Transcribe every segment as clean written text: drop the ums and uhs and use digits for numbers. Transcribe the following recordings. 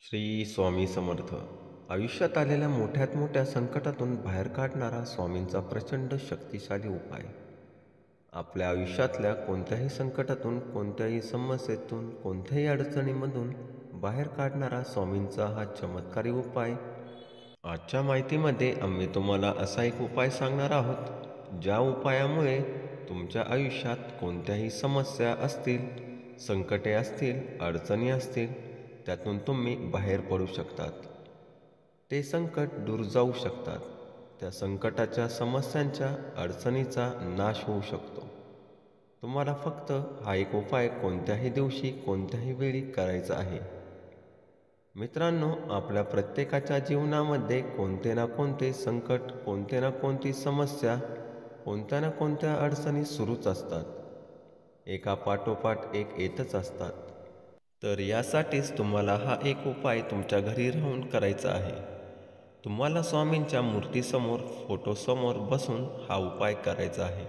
श्री स्वामी समर्थ. आयुष्यात आलेल्या मोठ्यात मोठ्या संकटातून बाहेर काढणारा स्वामींचा प्रचंड शक्तिशाली उपाय. आपल्या आयुष्यातल्या कोणत्याही संकटातून, कोणत्याही समस्येतून, कोणत्याही अडचणीमधून बाहेर काढणारा स्वामींचा हा चमत्कारी उपाय. आजच्या माहितीमध्ये आम्ही तुम्हाला असा एक उपाय सांगणार आहोत, ज्या उपायामुळे तुमच्या आयुष्यात कोणत्याही समस्या असतील, संकटे असतील, अडचणी असतील, त्यातून तुम्ही बाहेर पडू शकतात. ते संकट दूर जाऊ शकतात. त्या संकटाच्या, समस्यांच्या, अडचणीचा नाश होऊ शकतो. तुम्हाला फक्त हा एक उपाय कोणत्याही दिवशी, कोणत्याही वेळी करायचा आहे. मित्रांनो, आपल्या प्रत्येकाच्या जीवनामध्ये कोणते ना कोणते संकट, कोणते ना कोणती समस्या, कोणत्या ना कोणत्या अडचणी सुरूच असतात. एका पाठोपाठ एक येतच असतात. तर यासाठीच तुम्हाला हा एक उपाय तुमच्या घरी राहून करायचा आहे. तुम्हाला स्वामींच्या मूर्तीसमोर, फोटोसमोर बसून हा उपाय करायचा आहे.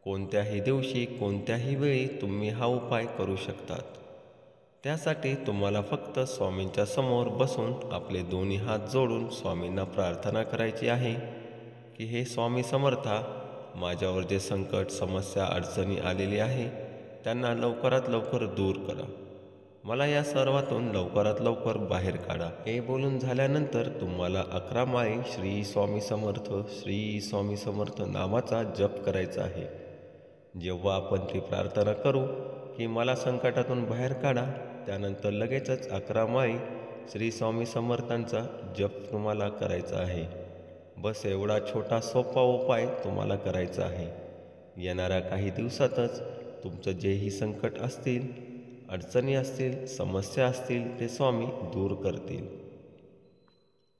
कोणत्याही दिवशी, कोणत्याही वेळी तुम्ही हा उपाय करू शकतात. त्यासाठी तुम्हाला फक्त स्वामींच्या समोर बसून आपले दोन्ही हात जोडून स्वामींना प्रार्थना करायची आहे की हे स्वामी समर्था, माझ्यावर जे संकट, समस्या, अडचणी आलेली आहे त्यांना लवकरात लवकर दूर करा. मला या सर्वातून लवकरात लवकर बाहेर काढा. हे बोलून झाल्यानंतर तुम्हाला 11 माळी श्री स्वामी समर्थ, श्री स्वामी समर्थ नामाचा जप करायचा आहे. जेव्हा आपण ती प्रार्थना करू की मला संकटातून बाहेर काढा, त्यानंतर लगेचच 11 माळी श्री स्वामी समर्थांचा जप तुम्हाला करायचा आहे. बस एवढा छोटा सोपा उपाय तुम्हाला करायचा आहे. येणाऱ्या काही दिवसातच तुमचं जेही संकट असतील, अडचणी असतील, समस्या असतील, ते स्वामी दूर करतील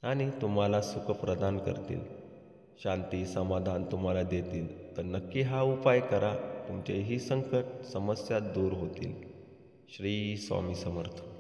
आणि तुम्हाला सुख प्रदान करतील. शांती, समाधान तुम्हाला देतील. तर नक्की हा उपाय करा. तुमचेही संकट, समस्या दूर होतील. श्री स्वामी समर्थ.